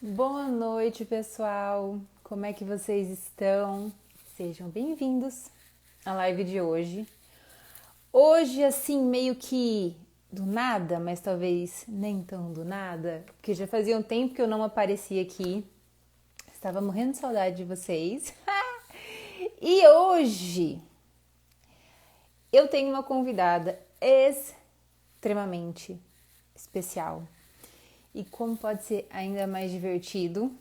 Boa noite, pessoal. Como é que vocês estão? Sejam bem-vindos à live de hoje. Hoje, assim, meio que do nada, mas talvez nem tão do nada, porque já fazia um tempo que eu não aparecia aqui. Estava morrendo de saudade de vocês. E hoje eu tenho uma convidada extremamente especial. E como pode ser ainda mais divertido,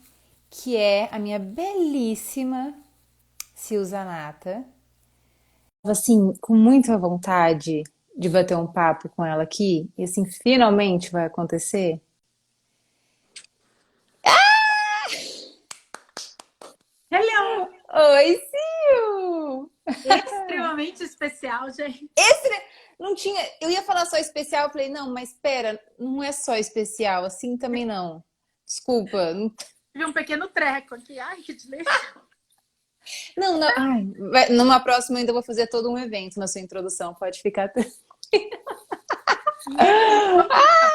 que é a minha belíssima Sil Zanata. Assim, com muita vontade de bater um papo com ela aqui, e assim, finalmente vai acontecer. Hello! Oi, Sil! Extremamente especial, gente. Não tinha, eu ia falar só especial, eu falei, não, mas espera, não é só especial, assim também não. Desculpa. Tive um pequeno treco aqui. Ai, que delícia. Não, não, ai, numa próxima eu ainda vou fazer todo um evento na sua introdução, pode ficar. Menino, vamos lá.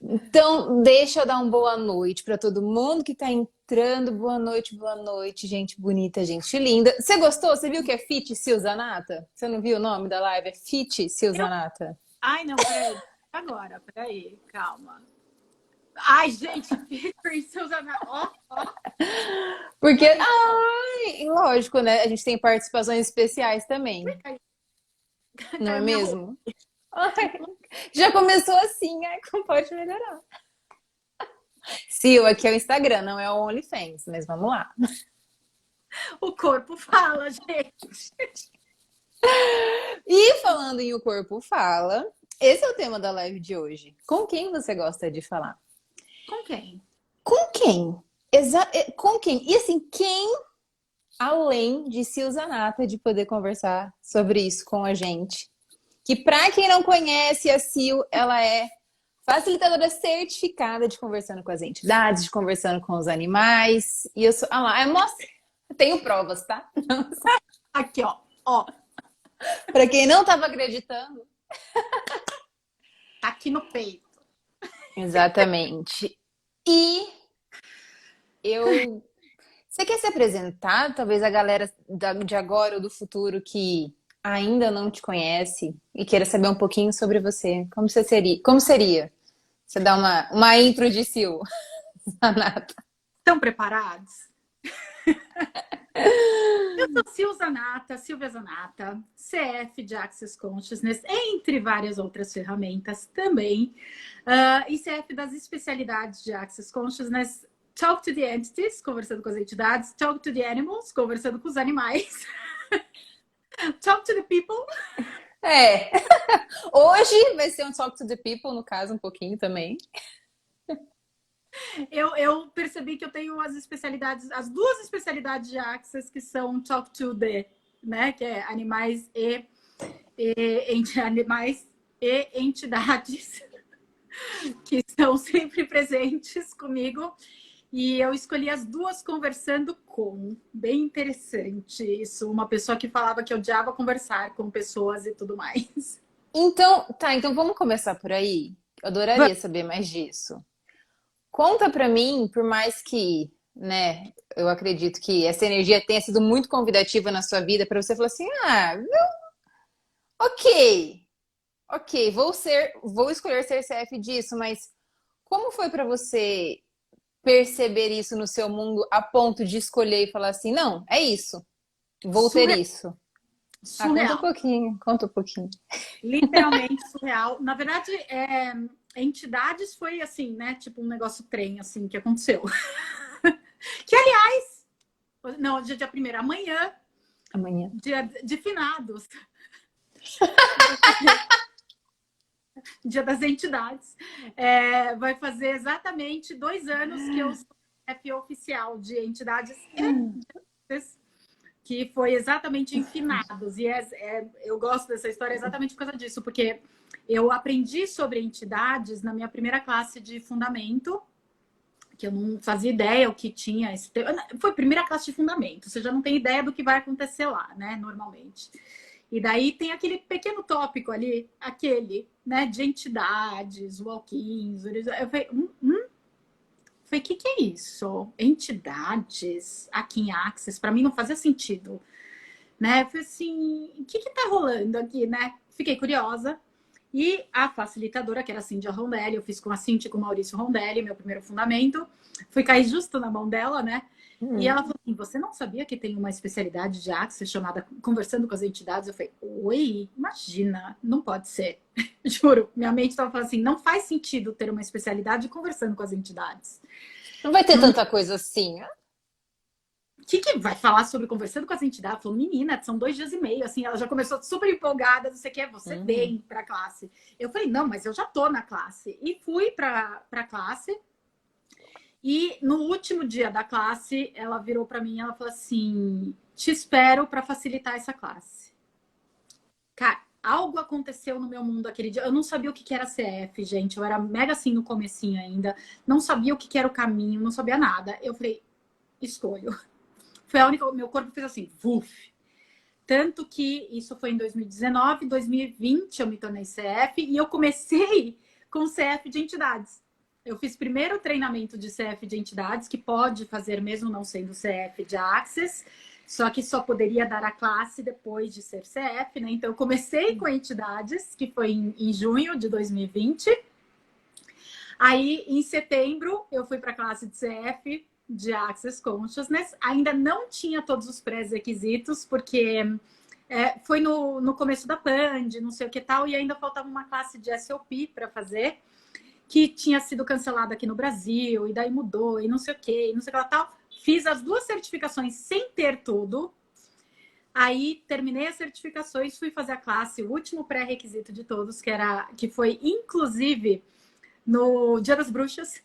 Então, deixa eu dar uma boa noite para todo mundo que tá entrando. Boa noite, gente bonita, gente linda. Você gostou? Você viu que é Fit Silzanata? Você não viu o nome da live? É Fit Eu... Silzanata. Ai, não, peraí. Agora, peraí, calma. Ai, gente, Peter seus ó, Porque, atenção. ai, lógico, né? A gente tem participações especiais também, Caiu, não é caiu minha roupa. mesmo? Ai, já começou assim, ai, como pode melhorar? Sil, aqui é o Instagram, não é o OnlyFans, mas vamos lá. O corpo fala, gente. E falando em O Corpo Fala, esse é o tema da live de hoje. Com quem você gosta de falar? Com quem? Com quem? Com quem? E assim, quem além de Sil Zanata de poder conversar sobre isso com a gente? Que para quem não conhece a Sil, ela é facilitadora certificada de conversando com as entidades, de conversando com os animais. E eu sou, ah lá, eu mostro, tenho provas, tá? Aqui, ó. Para quem não estava acreditando. Tá aqui no peito. Exatamente. E eu você quer se apresentar? Talvez a galera de agora ou do futuro que ainda não te conhece e queira saber um pouquinho sobre você. Como você seria? Como seria? Você dá uma intro de Sil, Sanata. Estão preparados? Eu sou Silvia Zanata, CF de Access Consciousness, entre várias outras ferramentas também. E CF das especialidades de Access Consciousness, Talk to the Entities, conversando com as entidades, Talk to the Animals, conversando com os animais, Talk to the People. É. Hoje vai ser um Talk to the People, no caso, um pouquinho também. Eu percebi que eu tenho as especialidades, as duas especialidades de Access, que são Talk to the, né, que é animais animais e entidades que estão sempre presentes comigo. E eu escolhi as duas conversando com. Bem interessante isso. Uma pessoa que falava que odiava conversar com pessoas e tudo mais. Então, tá, então vamos começar por aí. Eu adoraria saber mais disso. Conta pra mim, por mais que, né, eu acredito que essa energia tenha sido muito convidativa na sua vida para você falar assim: "Ah, ok. Ok, vou escolher ser CF disso, mas como foi pra você perceber isso no seu mundo a ponto de escolher e falar assim: "Não, é isso. Vou ter Surreal. isso"? Ah, conta um Surreal. pouquinho, conta um pouquinho. Literalmente surreal. Na verdade, entidades foi assim, né? Tipo um negócio trem, assim, que aconteceu. Que, aliás, não, dia primeiro, amanhã, Amanhã. dia de finados. Dia das Entidades, vai fazer exatamente 2 anos que eu sou chefe oficial de entidades, que foi exatamente em finados. E eu gosto dessa história exatamente por causa disso, porque eu aprendi sobre entidades na minha primeira classe de fundamento, que eu não fazia ideia o que tinha. Foi a primeira classe de fundamento, você já não tem ideia do que vai acontecer lá, né, normalmente. E daí tem aquele pequeno tópico ali, aquele, né, de entidades, walk-ins. Eu falei, Falei, que é isso? Entidades aqui em Access? Para mim não fazia sentido, né? Eu falei assim, o que tá rolando aqui, né? Fiquei curiosa. E a facilitadora, que era a Cíntia Rondelli, eu fiz com a Cíntia e com o Maurício Rondelli, meu primeiro fundamento. Fui cair justo na mão dela, né? E ela falou assim, você não sabia que tem uma especialidade de Access chamada Conversando com as Entidades? Eu falei, oi, imagina, não pode ser. Juro, minha mente estava falando assim, não faz sentido ter uma especialidade conversando com as entidades. Não vai ter tanta coisa assim. O que vai falar sobre conversando com as entidades? Falou, menina, são 2 dias e meio, assim, ela já começou super empolgada, não sei o que, você vem para a classe. Eu falei, não, mas eu já tô na classe. E fui para a classe, e no último dia da classe, ela virou para mim e ela falou assim, te espero para facilitar essa classe. Cara, algo aconteceu no meu mundo aquele dia. Eu não sabia o que era CF, gente. Eu era mega assim no comecinho ainda. Não sabia o que era o caminho, não sabia nada. Eu falei, escolho. Foi a única. Meu corpo fez assim, vuf. Tanto que isso foi em 2019, 2020 eu me tornei CF e eu comecei com CF de entidades. Eu fiz primeiro treinamento de CF de entidades, que pode fazer mesmo não sendo CF de Access, só que só poderia dar a classe depois de ser CF, né? Então eu comecei com entidades, que foi em junho de 2020. Aí em setembro eu fui para a classe de CF de Access Consciousness. Ainda não tinha todos os pré-requisitos, porque foi no começo da Pand, não sei o que tal, e ainda faltava uma classe de SOP para fazer, que tinha sido cancelada aqui no Brasil, e daí mudou, e não sei o que, e não sei o que tal. Fiz as 2 certificações sem ter tudo. Aí terminei as certificações, fui fazer a classe, o último pré-requisito de todos, que foi inclusive no Dia das Bruxas.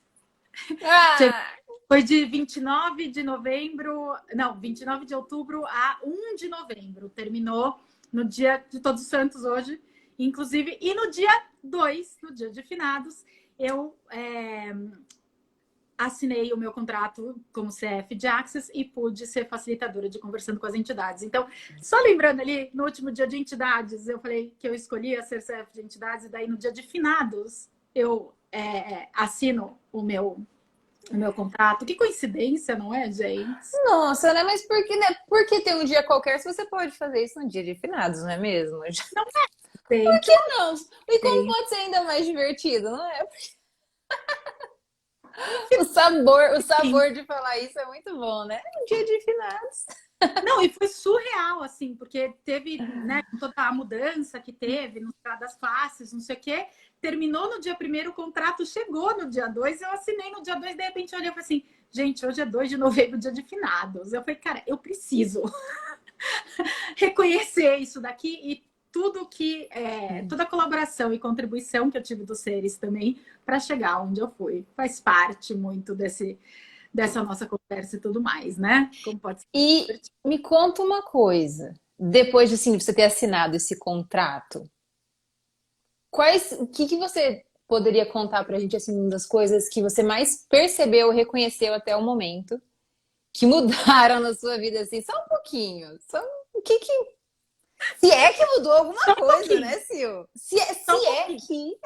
Foi de 29 de novembro, não, 29 de outubro a 1 de novembro. Terminou no dia de Todos os Santos hoje, inclusive. E no dia 2, no dia de finados, eu assinei o meu contrato como CF de Access e pude ser facilitadora de Conversando com as Entidades. Então, só lembrando ali, no último dia de entidades, eu falei que eu escolhia ser CF de entidades, e daí no dia de finados eu assino o meu contrato. Que coincidência, não é, gente? Nossa, né? Mas por que, né? Por que ter um dia qualquer se você pode fazer isso no dia de finados, não é mesmo? Não Por sei. que não? E como pode ser ainda mais divertido, não é? O sabor de falar isso é muito bom, né? Um dia de finados. Não, e foi surreal, assim, porque teve, né, toda a mudança que teve das classes, não sei o quê. Terminou no dia 1º, o contrato chegou no dia 2, eu assinei no dia 2, de repente eu olhei e falei assim, gente, hoje é 2 de novembro, dia de finados. Eu falei, cara, eu preciso reconhecer isso daqui e tudo que, toda a colaboração e contribuição que eu tive dos seres também para chegar onde eu fui. Faz parte muito dessa nossa conversa e tudo mais, né? Como pode ser. E me conta uma coisa. Depois de assim, você ter assinado esse contrato, o que você poderia contar pra gente assim, uma das coisas que você mais percebeu, reconheceu até o momento, que mudaram na sua vida assim, só um pouquinho. Só o que se é que mudou alguma coisa, né, Sil? Se é que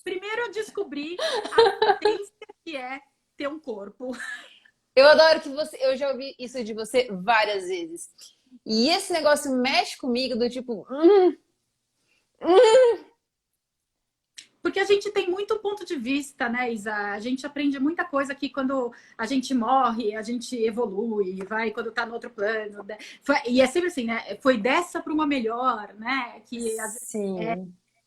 Primeiro eu descobri a potência que é ter um corpo. eu adoro que eu já ouvi isso de você várias vezes. E esse negócio mexe comigo do tipo, Porque a gente tem muito ponto de vista, né, Isa? A gente aprende muita coisa que quando a gente morre, a gente evolui, vai quando tá no outro plano. Né? E é sempre assim, né? Foi dessa para uma melhor, né? Que sim.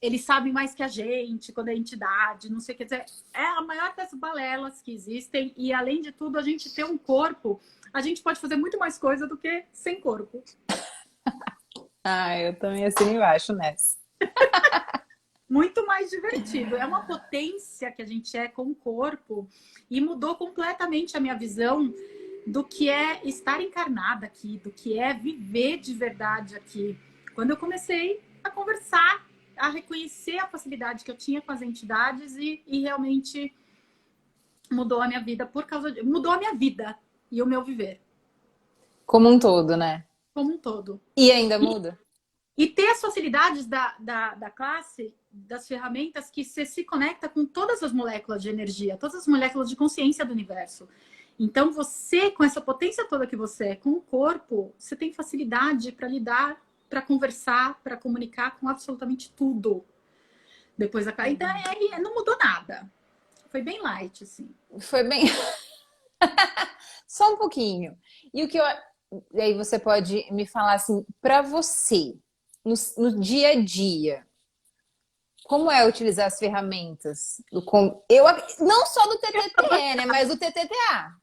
eles sabem mais que a gente, quando é entidade, não sei o que dizer. É a maior das balelas que existem. E além de tudo, a gente ter um corpo, a gente pode fazer muito mais coisa do que sem corpo. Ah, eu também assino embaixo nessa. Muito mais divertido. É uma potência que a gente é com o corpo e mudou completamente a minha visão do que é estar encarnada aqui, do que é viver de verdade aqui. Quando eu comecei a conversar, a reconhecer a facilidade que eu tinha com as entidades e realmente mudou a minha vida mudou a minha vida e o meu viver. Como um todo, né? como um todo. E ainda muda? E ter as facilidades da classe, das ferramentas que você se conecta com todas as moléculas de energia, todas as moléculas de consciência do universo. Então, você, com essa potência toda que você é, com o corpo, você tem facilidade para lidar, para conversar, para comunicar com absolutamente tudo. Depois da classe. Então, não mudou nada. Foi bem light, assim. Foi bem. Só um pouquinho. E o que eu. E aí você pode me falar assim, para você, no dia a dia, como é utilizar as ferramentas? Não só do TTTE, né? Mas do TTTA.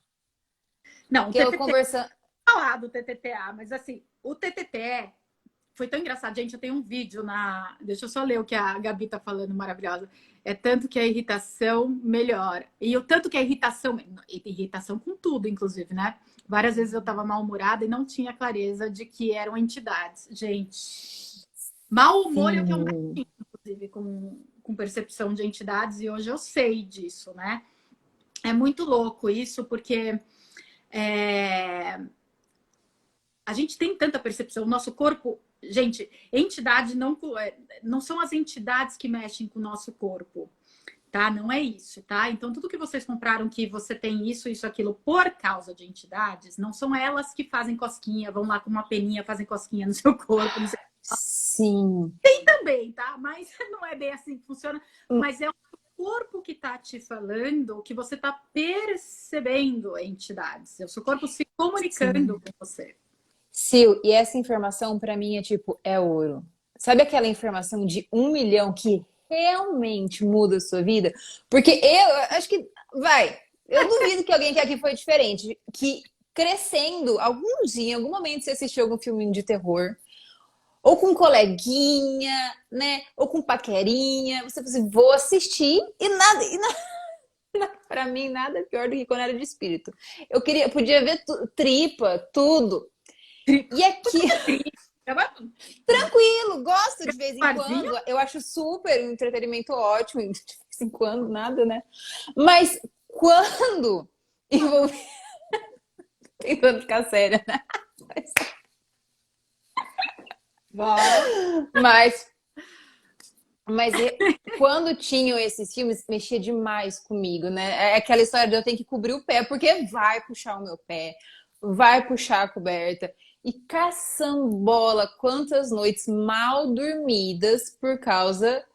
Não, o Que eu TTT, conversando. falar do TTTA, mas assim, o TTT foi tão engraçado. Gente, eu tenho um vídeo na... Deixa eu só ler o que a Gabi tá falando, maravilhosa. É tanto que a irritação melhora. E o tanto que a irritação... Irritação com tudo, inclusive, né? Várias vezes eu tava mal-humorada e não tinha clareza de que eram entidades. Gente, mau humor é o que eu mais tinha, inclusive, com percepção de entidades. E hoje eu sei disso, né? É muito louco isso, porque... A gente tem tanta percepção. O nosso corpo... Gente, entidade não são as entidades que mexem com o nosso corpo, tá? Não é isso, tá? Então, tudo que vocês compraram que você tem isso, aquilo, por causa de entidades, não são elas que fazem cosquinha, vão lá com uma peninha, fazem cosquinha no seu corpo. Não sei. Sim. Tem também, tá? Mas não é bem assim que funciona. Mas é o corpo que tá te falando que você tá percebendo entidades. É o seu corpo se comunicando com você. Sil, e essa informação pra mim é tipo, é ouro. Sabe aquela informação de 1 milhão que realmente muda a sua vida? Porque eu acho que, eu duvido que alguém que aqui foi diferente, que crescendo, algum dia, em algum momento você assistiu algum filminho de terror, ou com um coleguinha, né? Ou com paquerinha, você falou assim, vou assistir pra mim nada pior do que quando era de espírito. Eu podia ver tripa, tudo. E aqui, tranquilo, gosto de vez em quando. Eu acho super um entretenimento ótimo, de vez em quando, nada, né? Mas quando envolvi. Tentando ficar séria, né? Mas, quando tinham esses filmes, mexia demais comigo, né? É aquela história de eu ter que cobrir o pé, porque vai puxar o meu pé, vai puxar a coberta. E caçambola, quantas noites mal dormidas por causa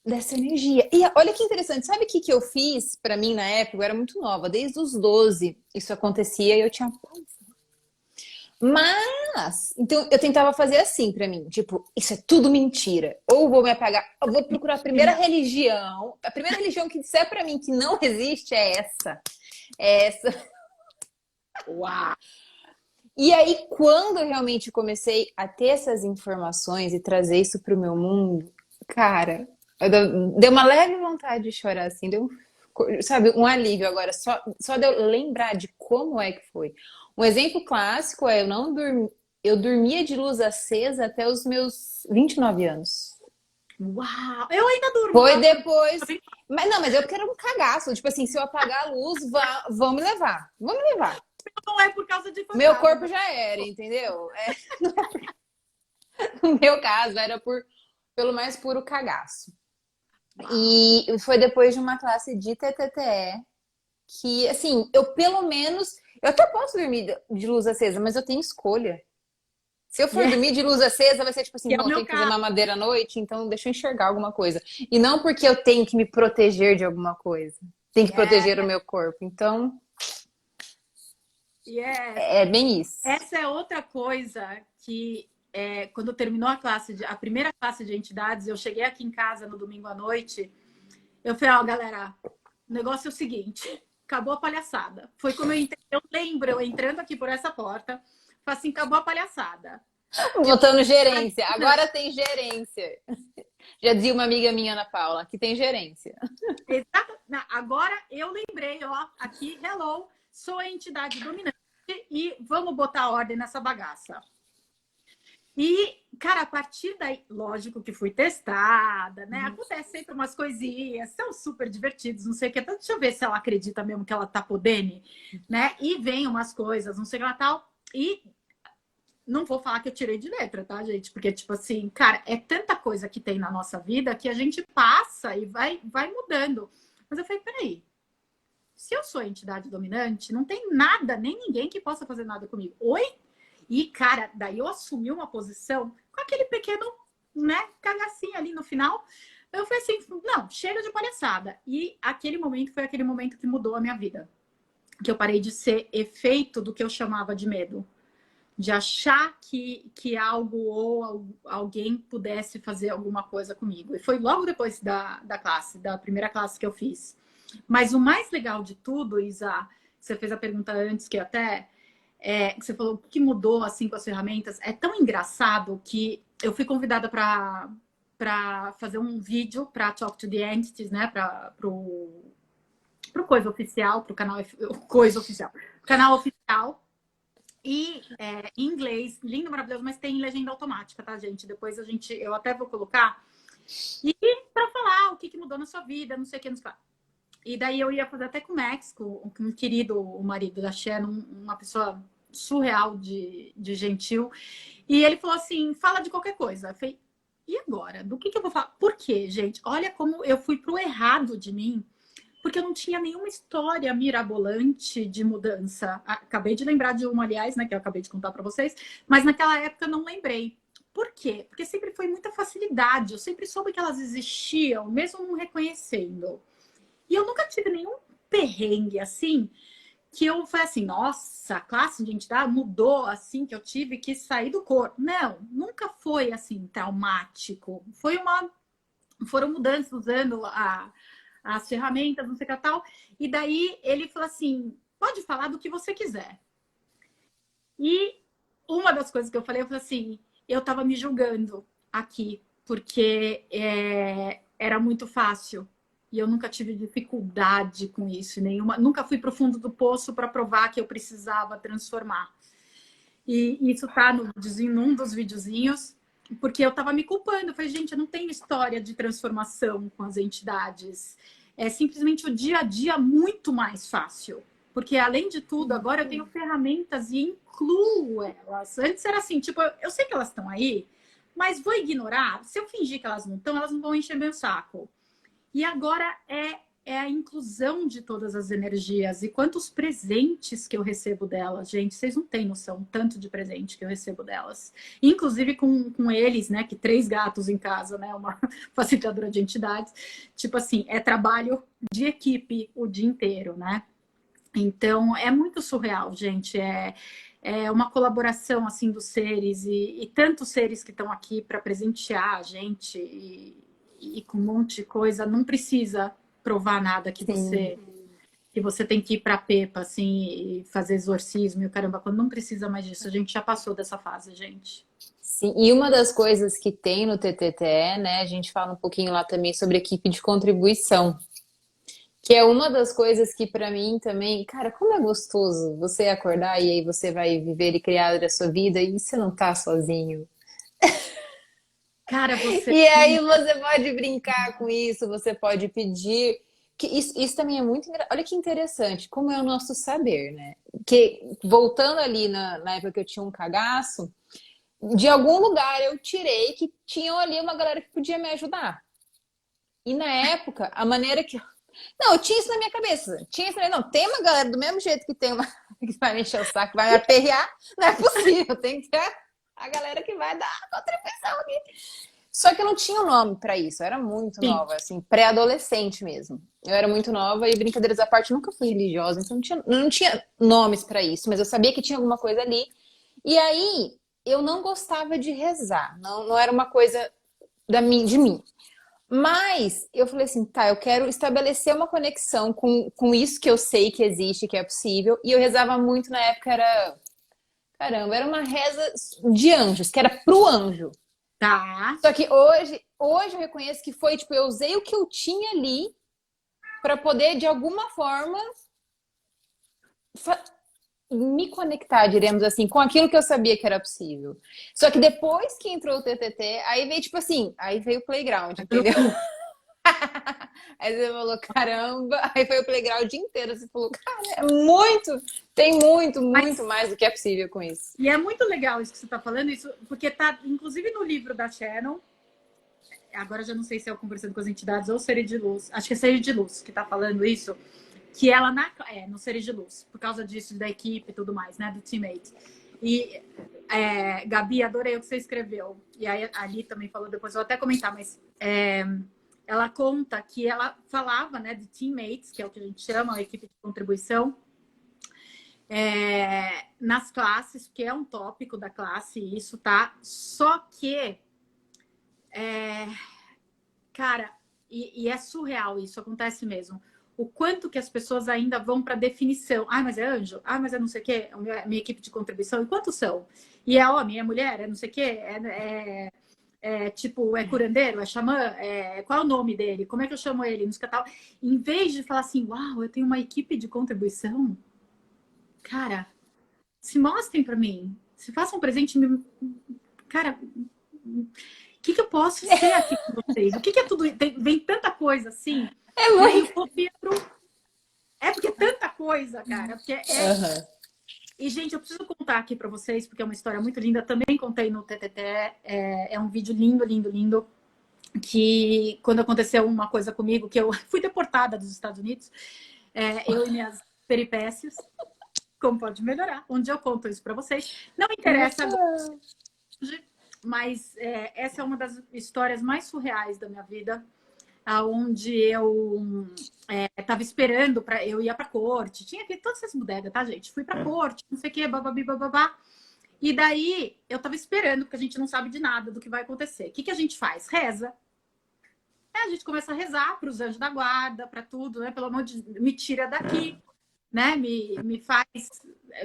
dessa energia. E olha que interessante, sabe o que eu fiz pra mim na época? Eu era muito nova, desde os 12 isso acontecia e eu tinha. Mas, então eu tentava fazer assim pra mim, tipo, isso é tudo mentira. Ou vou me apagar, eu vou procurar a primeira religião que disser pra mim que não existe é essa. É essa. Uau! E aí, quando eu realmente comecei a ter essas informações e trazer isso para o meu mundo, cara, deu uma leve vontade de chorar, assim, sabe, um alívio agora, só de eu lembrar de como é que foi. Um exemplo clássico é eu dormia de luz acesa até os meus 29 anos. Uau! Eu ainda durmo. Foi depois. Mas eu quero um cagaço. Tipo assim, se eu apagar a luz, vão me levar. Vão me levar. Não é por causa de fantasma. Meu corpo já era, entendeu? No meu caso, era pelo mais puro cagaço. E foi depois de uma classe de TTTE que, assim, eu pelo menos... Eu até posso dormir de luz acesa, mas eu tenho escolha. Se eu for dormir de luz acesa, vai ser tipo assim, não, eu tenho que fazer mamadeira à noite, então deixa eu enxergar alguma coisa. E não porque eu tenho que me proteger de alguma coisa. Tem que proteger o meu corpo. Então... É bem isso. Essa é outra coisa que, quando terminou a primeira classe de entidades, eu cheguei aqui em casa no domingo à noite, eu falei, galera, o negócio é o seguinte, acabou a palhaçada. Foi como eu lembro, eu entrando aqui por essa porta, falei assim, acabou a palhaçada. Botando gerência, agora tem gerência. Já dizia uma amiga minha, Ana Paula, que tem gerência. Exato. Agora eu lembrei, aqui, hello, sou a entidade dominante e vamos botar ordem nessa bagaça. E, cara, a partir daí, lógico que fui testada, né? Acontece sempre umas coisinhas, são super divertidos, não sei o que. Então, deixa eu ver se ela acredita mesmo que ela tá podendo, né? E vem umas coisas, não sei o que lá tal. E não vou falar que eu tirei de letra, tá, gente? Porque, tipo assim, cara, é tanta coisa que tem na nossa vida que a gente passa e vai mudando. Mas eu falei, peraí, se eu sou entidade dominante, não tem nada, nem ninguém que possa fazer nada comigo. Oi? E, cara, daí eu assumi uma posição com aquele pequeno, né, cagacinho ali no final. Eu falei assim, não, chega de palhaçada. E aquele momento foi aquele momento que mudou a minha vida. Que eu parei de ser efeito do que eu chamava de medo. De achar que algo ou alguém pudesse fazer alguma coisa comigo. E foi logo depois da classe, da primeira classe que eu fiz. Mas o mais legal de tudo, Isa, você fez a pergunta antes que até que você falou o que mudou assim com as ferramentas, é tão engraçado que eu fui convidada para fazer um vídeo para Talk to the Entities, né, para pro Coisa Oficial, pro canal Coisa Oficial, canal oficial. E em inglês, lindo, maravilhoso, mas tem legenda automática, tá, gente? Depois eu até vou colocar. E para falar o que mudou na sua vida, não sei o que, não sei o que. E daí eu ia fazer até com o Max, com um querido, o marido da Shannon, uma pessoa surreal de gentil. E ele falou assim, fala de qualquer coisa. Eu falei, e agora? Do que eu vou falar? Por quê, gente? Olha como eu fui pro errado de mim, porque eu não tinha nenhuma história mirabolante de mudança. Acabei de lembrar de uma, aliás, né, que eu acabei de contar para vocês, mas naquela época eu não lembrei. Por quê? Porque sempre foi muita facilidade, eu sempre soube que elas existiam, mesmo não reconhecendo. E eu nunca tive nenhum perrengue assim, que eu falei assim, nossa, a classe de identidade mudou assim, que eu tive que sair do corpo. Não, nunca foi assim traumático. Foram mudanças usando as ferramentas, não sei o que tal. E daí ele falou assim, pode falar do que você quiser. E uma das coisas que eu falei assim, eu tava me julgando aqui, porque era muito fácil. E eu nunca tive dificuldade com isso, nenhuma. Nunca fui pro fundo do poço para provar que eu precisava transformar. E isso tá num dos videozinhos, porque eu tava me culpando. Eu falei, gente, eu não tenho história de transformação com as entidades. É simplesmente o dia a dia muito mais fácil. Porque, além de tudo, agora eu tenho ferramentas e incluo elas. Antes era assim, tipo, eu sei que elas estão aí, mas vou ignorar. Se eu fingir que elas não vão encher meu saco. E agora é a inclusão de todas as energias. E quantos presentes que eu recebo delas, gente. Vocês não têm noção tanto de presente que eu recebo delas. Inclusive com eles, né? Que 3 gatos em casa, né? Uma facilitadora de entidades. Tipo assim, é trabalho de equipe o dia inteiro, né? Então, é muito surreal, gente. É uma colaboração, assim, dos seres. E tantos seres que estão aqui para presentear a gente. E com um monte de coisa, não precisa provar nada que você tem que ir para Pepa, assim, e fazer exorcismo e o caramba, quando não precisa mais disso. A gente já passou dessa fase, gente. Sim, e uma das coisas que tem no TTTE, né, a gente fala um pouquinho lá também sobre equipe de contribuição, que é uma das coisas que para mim também, cara, como é gostoso você acordar e aí você vai viver e criar a sua vida e você não tá sozinho. Cara, você... E aí você pode brincar com isso, você pode pedir. Que isso também é muito. Olha que interessante, como é o nosso saber, né? Que voltando ali na época que eu tinha um cagaço, de algum lugar eu tirei que tinham ali uma galera que podia me ajudar. E na época, a maneira que. Não, eu tinha isso na minha cabeça. Tinha isso na minha... Não, tem uma galera do mesmo jeito que tem uma que vai me encher o saco, vai me aperrear. Não é possível, tem que ter a galera que vai dar a contribuição aqui. Só que eu não tinha um nome pra isso, eu era muito nova, assim, pré-adolescente mesmo. Eu era muito nova e, brincadeiras à parte, nunca fui religiosa, então não tinha nomes pra isso, mas eu sabia que tinha alguma coisa ali. E aí, eu não gostava de rezar, não era uma coisa de mim. Mas eu falei assim, tá, eu quero estabelecer uma conexão com isso que eu sei que existe, que é possível. E eu rezava muito na época, era uma reza de anjos, que era pro anjo. Tá. Só que hoje eu reconheço que foi, tipo, eu usei o que eu tinha ali para poder, de alguma forma, me conectar, diremos assim, com aquilo que eu sabia que era possível. Só que depois que entrou o TTT, aí veio, tipo assim, aí veio o playground, entendeu? Aí você falou, caramba. Aí foi o playground o dia inteiro. Você falou, cara, é muito. Tem muito, muito mais do que é possível com isso. E é muito legal isso que você está falando, isso, porque tá, inclusive, no livro da Shannon. Agora já não sei se é o Conversando com as Entidades ou Seres de Luz. Acho que é Seres de Luz que está falando isso. Que ela no Seres de Luz, por causa disso, da equipe e tudo mais, né? Do teammate. E, Gabi, adorei o que você escreveu. E aí, ali também falou, depois eu vou até comentar, mas ela conta que ela falava, né, de teammates, que é o que a gente chama, a equipe de contribuição, nas classes, que é um tópico da classe, isso, tá? Só que, cara, e é surreal isso, acontece mesmo. O quanto que as pessoas ainda vão para definição. Ah, mas é anjo? Ah, mas é não sei o quê? É minha equipe de contribuição. E quantos são? E é homem, é mulher, é não sei o quê? Tipo, é curandeiro, é xamã? Qual é o nome dele? Como é que eu chamo ele? Não sei o que tal. Em vez de falar assim, uau, eu tenho uma equipe de contribuição. Cara, se mostrem para mim. Se façam um presente. Cara, o que eu posso ser aqui com vocês? O que é tudo? Vem tanta coisa assim. É muito. Porque é tanta coisa, cara. Porque Uhum. E, gente, eu preciso contar aqui para vocês, porque é uma história muito linda. Também contei no TTT. É um vídeo lindo, lindo, lindo. Que quando aconteceu uma coisa comigo, que eu fui deportada dos Estados Unidos, eu e minhas peripécias, como pode melhorar. Um dia eu conto isso para vocês. Não interessa agora, mas essa é uma das histórias mais surreais da minha vida, aonde eu estava esperando para eu ia para corte, tinha aqui todas essas bodegas, tá, gente? Fui para corte, não sei o que, bababi, bababá. E daí eu estava esperando, porque a gente não sabe de nada do que vai acontecer. O que a gente faz? Reza. A gente começa a rezar para os anjos da guarda, para tudo, né? Pelo amor de Deus, me tira daqui, né? Me faz,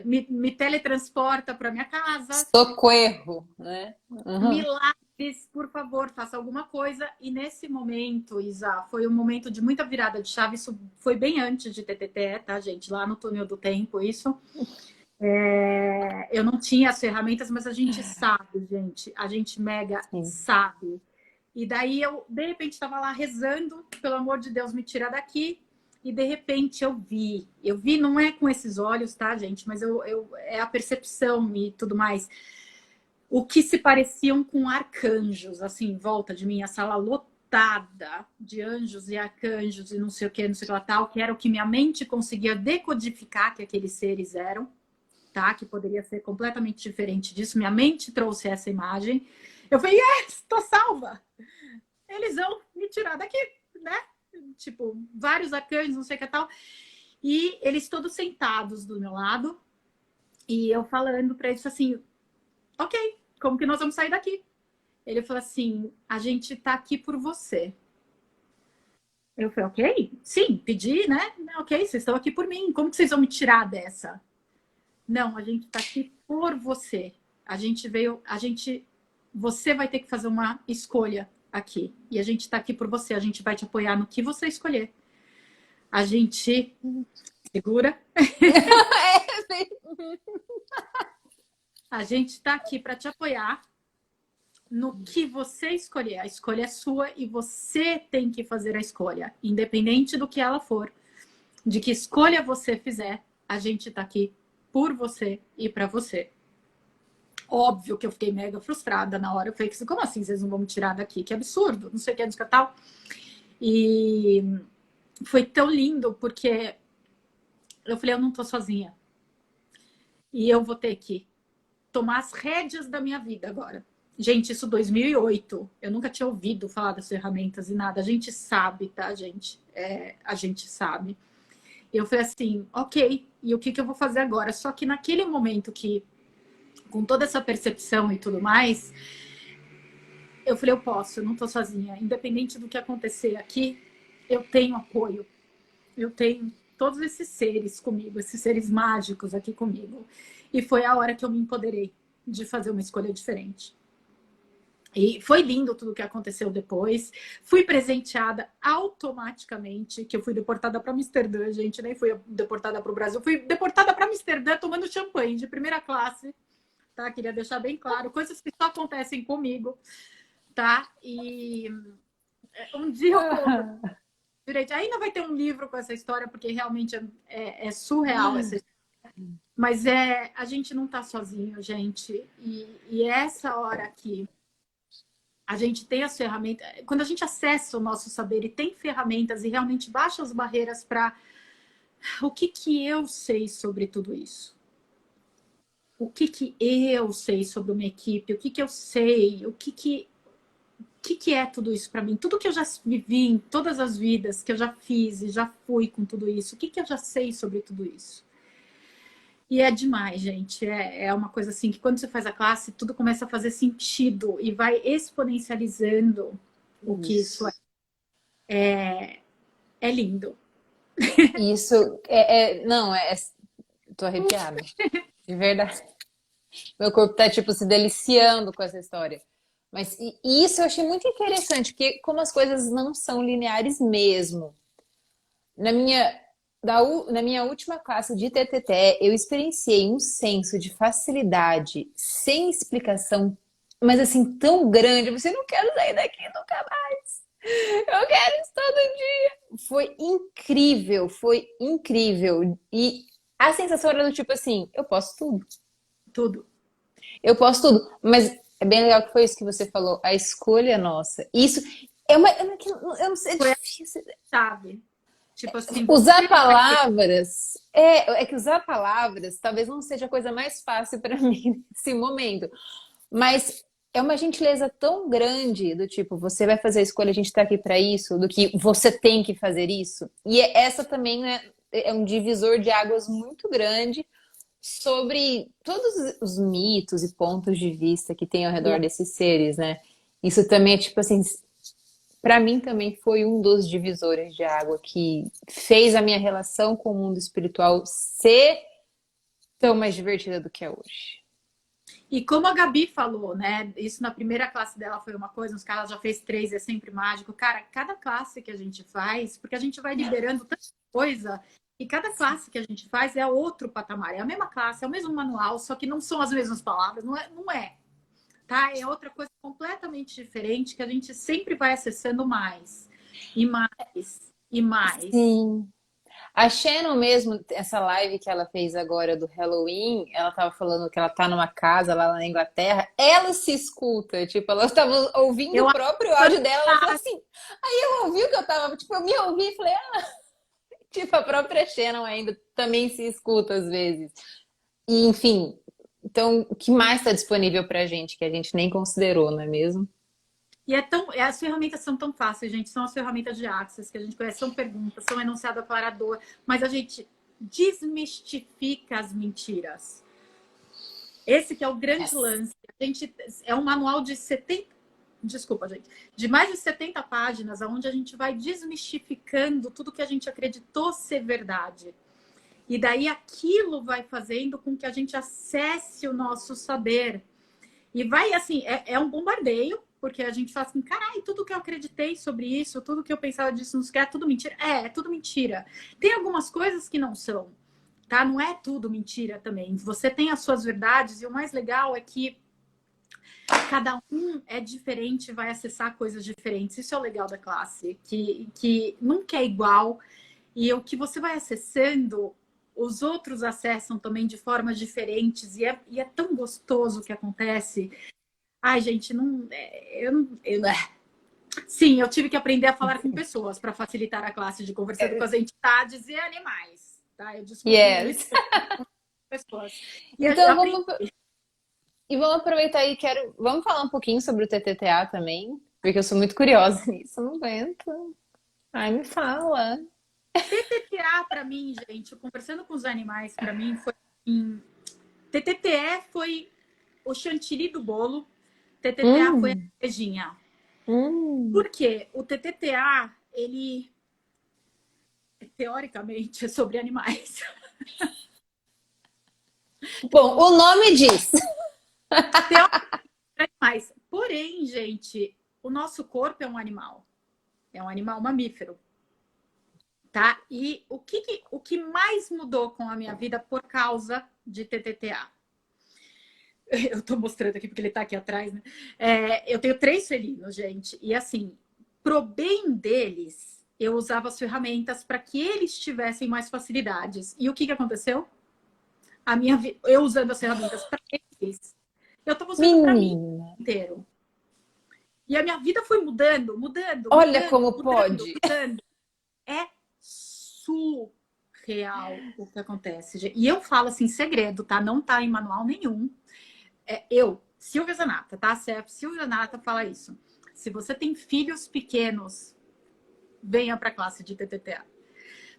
me teletransporta para minha casa. Socorro, né? Uhum. Milagres, por favor, faça alguma coisa. E nesse momento, Isa, foi um momento de muita virada de chave. Isso foi bem antes de TTT, tá, gente? Lá no túnel do tempo, isso. Eu não tinha as ferramentas, mas a gente sabe, gente. A gente mega sabe. E daí eu, de repente, estava lá rezando, pelo amor de Deus, me tira daqui. E de repente eu vi. Eu vi, não é com esses olhos, tá, gente? Mas é a percepção e tudo mais. O que se pareciam com arcanjos, assim, em volta de mim, a sala lotada de anjos e arcanjos e não sei o que, não sei o que lá tal, que era o que minha mente conseguia decodificar que aqueles seres eram, tá? Que poderia ser completamente diferente disso. Minha mente trouxe essa imagem. Eu falei, yes, tô salva! Eles vão me tirar daqui, né? Tipo, vários arcanjos, não sei o que tal. E eles todos sentados do meu lado. E eu falando pra eles assim, ok, como que nós vamos sair daqui? Ele falou assim, a gente tá aqui por você. Eu falei, ok, sim, pedi, né? Ok, vocês estão aqui por mim, como que vocês vão me tirar dessa? Não, a gente tá aqui por você. Você vai ter que fazer uma escolha aqui. E a gente tá aqui por você, a gente vai te apoiar no que você escolher. A gente segura. A gente tá aqui para te apoiar no que você escolher. A escolha é sua e você tem que fazer a escolha. Independente do que ela for, de que escolha você fizer, a gente tá aqui por você e para você. Óbvio que eu fiquei mega frustrada na hora. Eu falei, como assim vocês não vão me tirar daqui? Que absurdo, não sei o que, não sei o que tal. E foi tão lindo, porque eu falei, eu não tô sozinha. E eu vou ter que tomar as rédeas da minha vida agora. Gente, isso 2008. Eu nunca tinha ouvido falar das ferramentas e nada. A gente sabe, tá, gente? A gente sabe. Eu falei assim, ok, e o que eu vou fazer agora? Só que naquele momento que, com toda essa percepção e tudo mais, eu falei, eu não tô sozinha. Independente do que acontecer aqui, eu tenho apoio. Eu tenho todos esses seres comigo, esses seres mágicos aqui comigo. E foi a hora que eu me empoderei de fazer uma escolha diferente. E foi lindo tudo que aconteceu depois. Fui presenteada automaticamente, que eu fui deportada para Amsterdã, gente, nem fui deportada para o Brasil. Fui deportada para Amsterdã tomando champanhe de primeira classe, tá? Queria deixar bem claro, coisas que só acontecem comigo, tá? E um dia eu conto direito. Ainda vai ter um livro com essa história, porque realmente é surreal essa história. Mas a gente não está sozinho, gente. E essa hora aqui, a gente tem as ferramentas. Quando a gente acessa o nosso saber e tem ferramentas e realmente baixa as barreiras para o que eu sei sobre tudo isso? O que eu sei sobre uma equipe? O que eu sei? O que é tudo isso para mim? Tudo que eu já vivi em todas as vidas que eu já fiz e já fui com tudo isso. O que eu já sei sobre tudo isso? E é demais, gente. É uma coisa assim que quando você faz a classe, tudo começa a fazer sentido e vai exponencializando o que isso é. É lindo. Isso não, tô arrepiada, de verdade. Meu corpo tá, tipo, se deliciando com essa história. Mas e isso eu achei muito interessante, porque como as coisas não são lineares mesmo. Na minha, na minha última classe de TTT, eu experienciei um senso de facilidade, sem explicação, mas assim, tão grande. Você não quer sair daqui nunca mais. Eu quero isso todo dia. Foi incrível, foi incrível. E a sensação era do tipo assim, eu posso tudo. Tudo. Eu posso tudo. Mas é bem legal que foi isso que você falou. A escolha é nossa. Isso é uma. Eu não sei, é Foi a difícil. chave. Tipo assim, Usar você vai ter. palavras. É que usar palavras talvez não seja a coisa mais fácil para mim nesse momento. Mas é uma gentileza tão grande do tipo, você vai fazer a escolha, a gente tá aqui para isso, do que você tem que fazer isso. E essa também, né, é um divisor de águas muito grande sobre todos os mitos e pontos de vista que tem ao redor desses seres, né? Isso também é tipo assim, para mim também foi um dos divisores de água que fez a minha relação com o mundo espiritual ser tão mais divertida do que é hoje. E como a Gabi falou, né? Isso na primeira classe dela foi uma coisa, nos caras ela já fez 3, é sempre mágico. Cara, cada classe que a gente faz, porque a gente vai liberando tanta coisa, e cada classe que a gente faz é outro patamar. É a mesma classe, é o mesmo manual, só que não são as mesmas palavras, não é, tá? É outra coisa completamente diferente que a gente sempre vai acessando mais, e mais, e mais. Sim. A Shannon mesmo, essa live que ela fez agora do Halloween, ela tava falando que ela tá numa casa lá na Inglaterra, ela se escuta, tipo, ela tava ouvindo Eu o acho próprio áudio dela, ela falou assim, aí eu ouvi o que eu tava, tipo, eu me ouvi e falei, tipo, a própria Shannon ainda também se escuta às vezes. E, enfim, então, o que mais está disponível pra gente que a gente nem considerou, não é mesmo? E as ferramentas são tão fáceis, gente. São as ferramentas de Access que a gente conhece, são perguntas, são enunciado aclarador, mas a gente desmistifica as mentiras. Esse que é o grande Yes. lance. A gente é um manual de 70, desculpa, gente, de mais de 70 páginas, onde a gente vai desmistificando tudo que a gente acreditou ser verdade. E daí aquilo vai fazendo com que a gente acesse o nosso saber. E vai assim, é um bombardeio, porque a gente fala assim, caralho, tudo que eu acreditei sobre isso, tudo que eu pensava disso, é tudo mentira. É tudo mentira. Tem algumas coisas que não são, tá? Não é tudo mentira também. Você tem as suas verdades, e o mais legal é que cada um é diferente, vai acessar coisas diferentes. Isso é o legal da classe, que nunca é igual. E o que você vai acessando, os outros acessam também de formas diferentes. E é tão gostoso o que acontece. Ai, gente, não. Sim, eu tive que aprender a falar com pessoas para facilitar a classe de conversando com as entidades e animais. Tá? Eu descobri isso Yes. com pessoas. E eu Então aprendi. vamos aproveitar e vamos falar um pouquinho sobre o TTTA também, porque eu sou muito curiosa nisso, eu não aguento. Ai, me fala. TTTA para mim, gente, conversando com os animais, para mim foi. TTTE foi o chantilly do bolo, TTTA foi a Hum, cerejinha. hum. Por quê? O TTTA, ele teoricamente é sobre animais. Bom, o nome diz. Animais. Porém, gente, o nosso corpo é um animal. É um animal mamífero. Tá? E o que mais mudou com a minha vida por causa de TTTA? Eu tô mostrando aqui porque ele tá aqui atrás, né? Eu tenho 3 felinos, gente. E assim, pro bem deles, eu usava as ferramentas para que eles tivessem mais facilidades. E o que aconteceu? Eu usando as ferramentas para eles, eu estava usando para mim Menina, inteiro. E a minha vida foi mudando, mudando, olha mudando, como mudando, pode. mudando. É surreal o que acontece, gente. E eu falo assim, segredo, tá? Não tá em manual nenhum. Silvia Zanata, tá? Silvia Zanata fala isso. Se você tem filhos pequenos, venha para a classe de TTTA.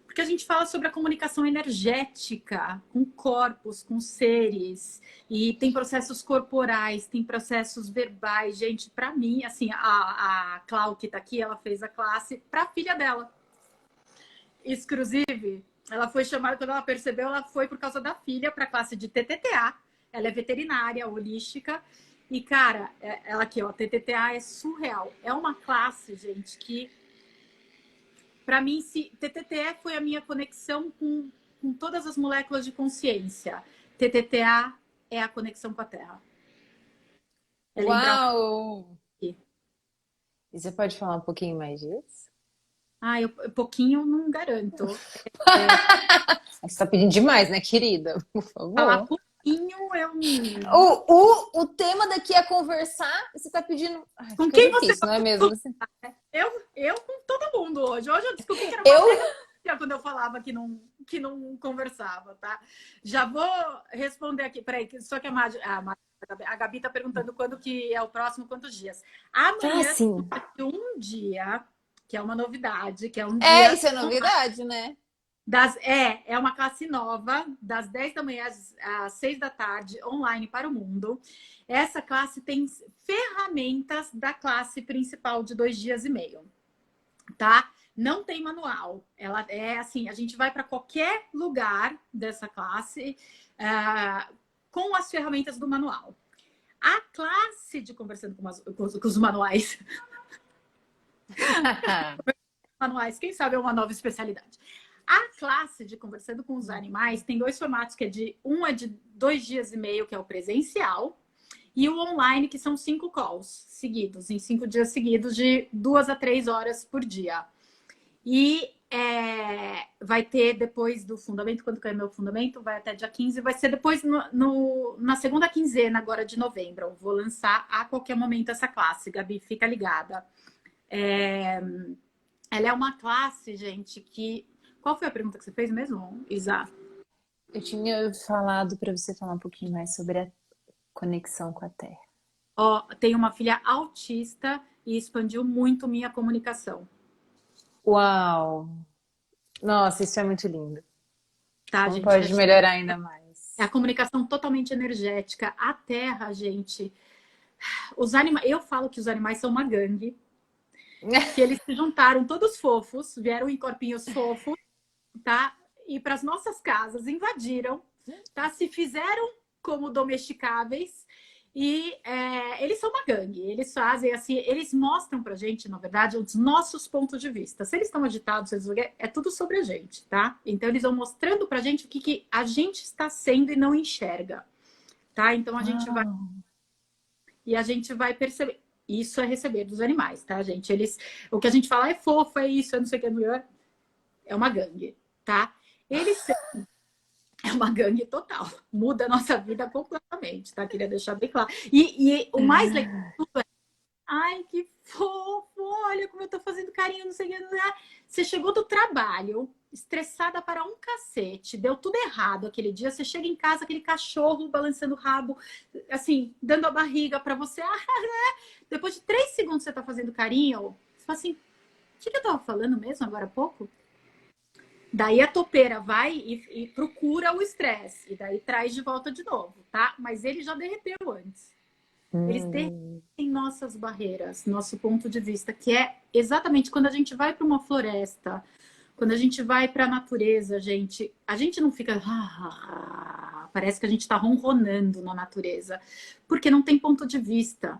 Porque a gente fala sobre a comunicação energética com corpos, com seres, e tem processos corporais, tem processos verbais. Gente, para mim, assim, a Clau que tá aqui, ela fez a classe para a filha dela. Exclusive, ela foi chamada, quando ela percebeu, ela foi por causa da filha para a classe de TTTA. Ela é veterinária, holística. E, cara, ela aqui, ó, TTTA é surreal. É uma classe, gente, que para mim, TTTA foi a minha conexão com todas as moléculas de consciência. TTTA é a conexão com a Terra. É lembrar Uau! o E você pode falar um pouquinho mais disso? eu pouquinho não garanto. Você está pedindo demais, né, querida? Por Falar favor. pouquinho, eu. O tema daqui é conversar, e você está pedindo. Ai, Com fica quem você difícil, não é mesmo? Assim, eu com todo mundo hoje. Hoje eu descobri que era eu. uma quando eu falava que não conversava, tá? Já vou responder aqui. Peraí, só que a Gabi tá perguntando quando que é o próximo, quantos dias. Ah, Amanhã sim. tem um dia, que é uma novidade, que é um É, dia isso é novidade, né? é uma classe nova, das 10 da manhã às 6 da tarde, online para o mundo. Essa classe tem ferramentas da classe principal de 2 dias e meio, tá? Não tem manual. Ela é assim, a gente vai para qualquer lugar dessa classe com as ferramentas do manual. A classe de conversando com os manuais, quem sabe é uma nova especialidade. A classe de conversando com os animais tem 2 formatos, que é de 2 dias e meio, que é o presencial, e o online, que são 5 calls seguidos, em 5 dias seguidos, de 2 a 3 horas por dia. E vai ter depois do fundamento, quando cair meu fundamento, vai até dia 15, vai ser depois na segunda quinzena agora de novembro. Eu vou lançar a qualquer momento essa classe, Gabi, fica ligada. Ela é uma classe, gente, que... Qual foi a pergunta que você fez mesmo, Isa? Eu tinha falado para você falar um pouquinho mais sobre a conexão com a Terra. Ó, tenho uma filha autista e expandiu muito minha comunicação. Uau! Nossa, isso é muito lindo. Tá, Como gente? pode melhorar ainda mais? É a comunicação totalmente energética. A Terra, gente... Eu falo que os animais são uma gangue, que eles se juntaram todos fofos, vieram em corpinhos fofos, tá? E para as nossas casas, invadiram, tá? Se fizeram como domesticáveis e eles são uma gangue. Eles fazem assim, eles mostram pra gente, na verdade, os nossos pontos de vista. Se eles estão agitados, é tudo sobre a gente, tá? Então eles vão mostrando pra gente o que a gente está sendo e não enxerga, tá? Então a gente vai perceber. Isso é receber dos animais, tá, gente? O que a gente fala é fofo, é isso, é não sei o que, é uma gangue, tá? É uma gangue total. Muda a nossa vida completamente, tá? Queria deixar bem claro. E o mais legal é, ai, que fofo, olha como eu tô fazendo carinho, não sei o que. Você chegou do trabalho, estressada para um cacete, deu tudo errado aquele dia, você chega em casa, aquele cachorro balançando o rabo, assim, dando a barriga para você. Depois de 3 segundos você tá fazendo carinho, você fala assim, o que eu tava falando mesmo agora há pouco? Daí a topeira vai e procura o estresse. E daí traz de volta de novo, tá? Mas ele já derreteu antes. Eles derretem nossas barreiras, nosso ponto de vista, que é exatamente quando a gente vai para uma floresta, quando a gente vai para a natureza, a gente não fica... parece que a gente está ronronando na natureza, porque não tem ponto de vista.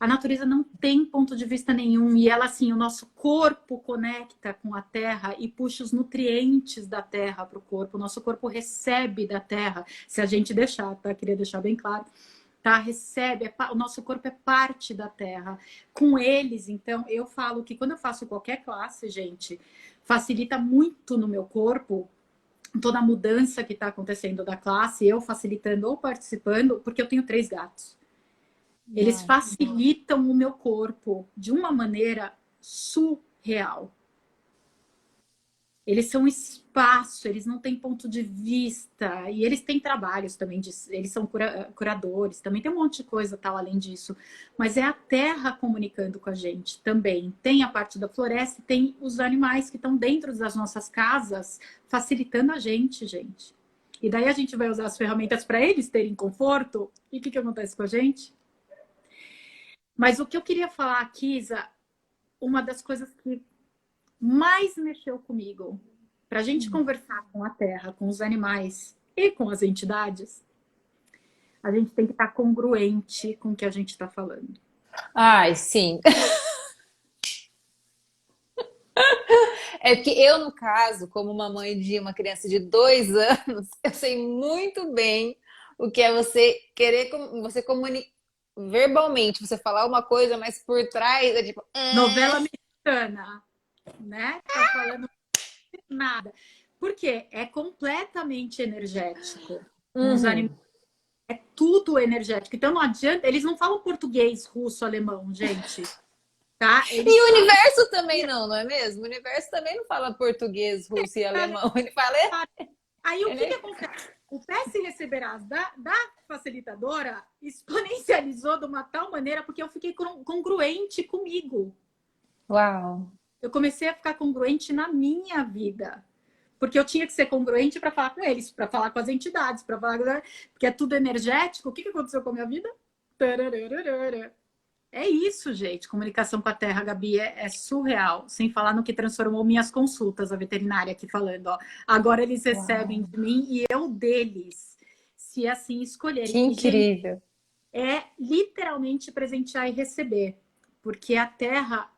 A natureza não tem ponto de vista nenhum e ela, assim, o nosso corpo conecta com a terra e puxa os nutrientes da terra para o corpo. O nosso corpo recebe da terra, se a gente deixar, tá? Queria deixar bem claro. tá? Recebe, o nosso corpo é parte da terra. Com eles, então, eu falo que quando eu faço qualquer classe, gente, facilita muito no meu corpo toda a mudança que está acontecendo da classe, eu facilitando ou participando, porque eu tenho 3 gatos. Eles Uau. facilitam o meu corpo de uma maneira surreal. Eles são espaço, eles não têm ponto de vista, e eles têm trabalhos também, eles são curadores, também tem um monte de coisa tal além disso. Mas é a terra comunicando com a gente também. Tem a parte da floresta, tem os animais que estão dentro das nossas casas, facilitando a gente, gente. E daí a gente vai usar as ferramentas para eles terem conforto, e o que acontece com a gente? Mas o que eu queria falar aqui, Isa, uma das coisas que mais mexeu comigo para a gente conversar com a terra, com os animais e com as entidades, a gente tem que estar congruente com o que a gente está falando. Ai, sim. É porque eu, no caso, como uma mãe de uma criança de 2 anos, eu sei muito bem o que é você querer, você comunicar verbalmente, você falar uma coisa, mas por trás é tipo. Novela mexicana, né? Tá falando nada. Por quê? É completamente energético. Com os Uhum. animais é tudo energético. Então não adianta, eles não falam português, russo, alemão, gente. Tá? E Eles o falam. universo também não é mesmo? O universo também não fala português, russo e alemão. Ele fala. Aí o que Ele... acontece? O PS receberás da facilitadora exponencializou de uma tal maneira porque eu fiquei congruente comigo. Uau! Eu comecei a ficar congruente na minha vida. Porque eu tinha que ser congruente para falar com eles, para falar com as entidades, para falar. Porque é tudo energético. O que aconteceu com a minha vida? Tarararara. É isso, gente. Comunicação com a Terra, Gabi, é surreal. Sem falar no que transformou minhas consultas, a veterinária aqui falando, ó. Agora eles recebem Uau! de mim e eu deles, se assim Que escolherem. E, gente, incrível! é literalmente presentear e receber. Porque a Terra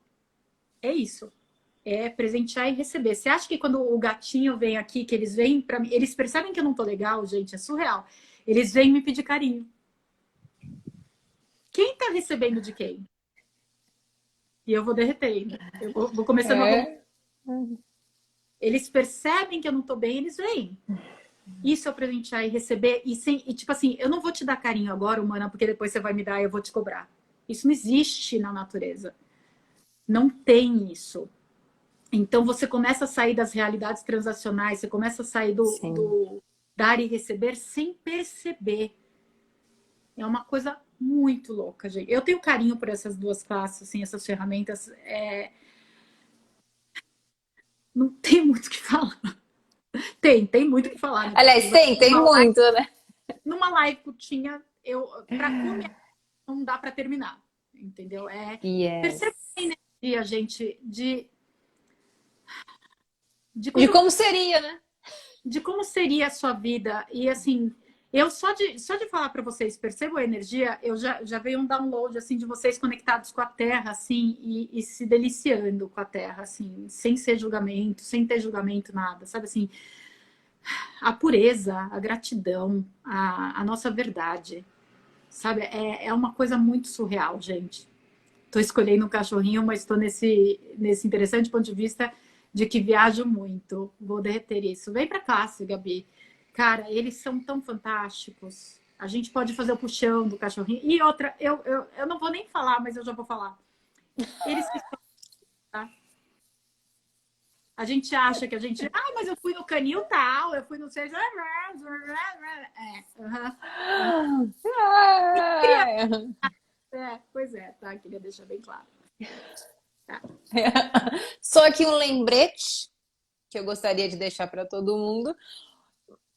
é isso. É presentear e receber. Você acha que quando o gatinho vem aqui, que eles vêm para mim, eles percebem que eu não tô legal, gente? É surreal. Eles vêm me pedir carinho. Quem tá recebendo de quem? E eu vou derretendo. Eu vou começando a romper. É. Eles percebem que eu não tô bem, eles vêm. Isso é presentear e receber. E tipo assim, eu não vou te dar carinho agora, humana, porque depois você vai me dar e eu vou te cobrar. Isso não existe na natureza. Não tem isso. Então você começa a sair das realidades transacionais, você começa a sair Sim. do dar e receber sem perceber. É uma coisa muito louca, gente. Eu tenho carinho por essas duas classes, assim, essas ferramentas. Não tem muito o que falar. Tem muito o que falar, né? Aliás, tem muito, né? Numa live que eu tinha, para comer não dá para terminar, entendeu? Percebe Yes. a energia, gente, de De quando como seria, né? de como seria a sua vida. E assim, eu só de falar para vocês, percebo a energia, eu já veio um download assim de vocês conectados com a terra, assim, e se deliciando com a terra, assim, sem ser julgamento, sem ter julgamento, nada, sabe assim, a pureza, a gratidão, a nossa verdade, sabe? É uma coisa muito surreal, gente. Estou escolhendo um cachorrinho, mas estou nesse interessante ponto de vista de que viajo muito. Vou derreter isso. Vem para cá, Gabi. Cara, eles são tão fantásticos. A gente pode fazer o puxão do cachorrinho. E outra, eu não vou nem falar, mas eu já vou falar. Eles que estão, tá? A gente acha que a gente. Ah, mas eu fui no canil tal, eu fui no. Ai. Pois é, tá? Queria deixar bem claro. Tá. Só que um lembrete que eu gostaria de deixar para todo mundo,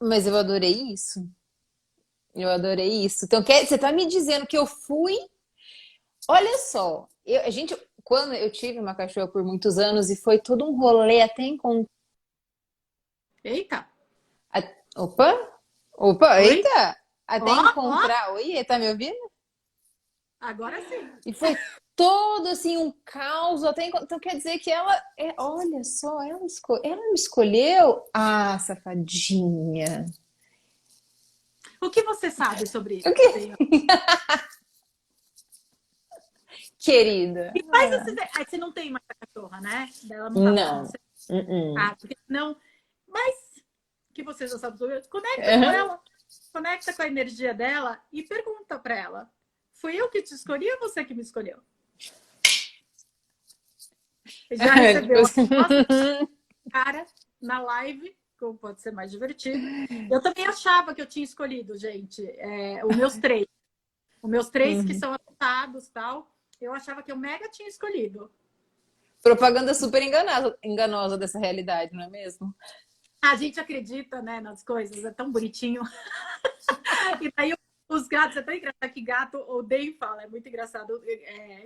mas eu adorei isso. Eu adorei isso. Então, você tá me dizendo que eu fui. Olha só, a gente, quando eu tive uma cachorra por muitos anos e foi todo um rolê até encontrar. Eita! Opa! Opa, Oi? eita! Até Ó, ó! encontrar. Oi, tá me ouvindo? Agora sim. E foi todo assim um caos até então quer dizer que ela olha só, ela me escolheu. Ah, safadinha. O que você sabe sobre isso? O quê? Querida. E faz esse... Você não tem mais a cachorra, né? Ela não tá mais com Não. você. Uh-uh. Ah, porque não. Mas que você já sabe sobre isso, conecta com Uhum. ela, conecta com a energia dela e pergunta para ela: fui eu que te escolhi ou você que me escolheu? Já Tipo recebeu a assim. nossa cara na live, como pode ser mais divertido. Eu também achava que eu tinha escolhido, gente, os meus três. Os meus três que Uhum. são adotados, tal. Eu achava que eu mega tinha escolhido. Propaganda super enganosa dessa realidade, não é mesmo? A gente acredita, né, nas coisas, é tão bonitinho. E daí os gatos, é tão engraçado que gato, o Dave fala, é muito engraçado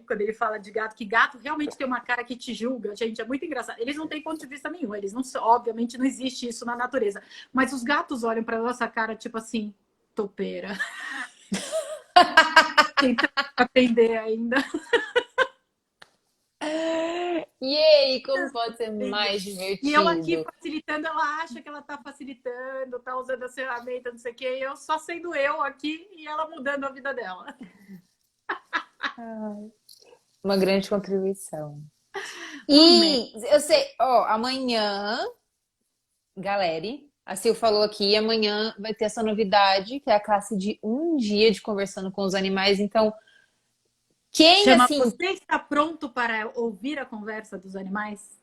quando ele fala de gato, que gato realmente tem uma cara que te julga, gente, é muito engraçado. Eles não têm ponto de vista nenhum, eles não, obviamente não existe isso na natureza, mas os gatos olham para nossa cara tipo assim, topeira. Tentando aprender ainda. E aí, como pode ser mais E eu aqui divertido? facilitando, ela acha que ela tá facilitando, tá usando as ferramentas, não sei o quê, e eu só sendo eu aqui e ela mudando a vida dela. Uma grande contribuição. Amém. E eu sei, ó, amanhã, galera, a Sil falou aqui, amanhã vai ter essa novidade, que é a classe de um dia de conversando com os animais. Então, quem Chama, assim, você está pronto para ouvir a conversa dos animais?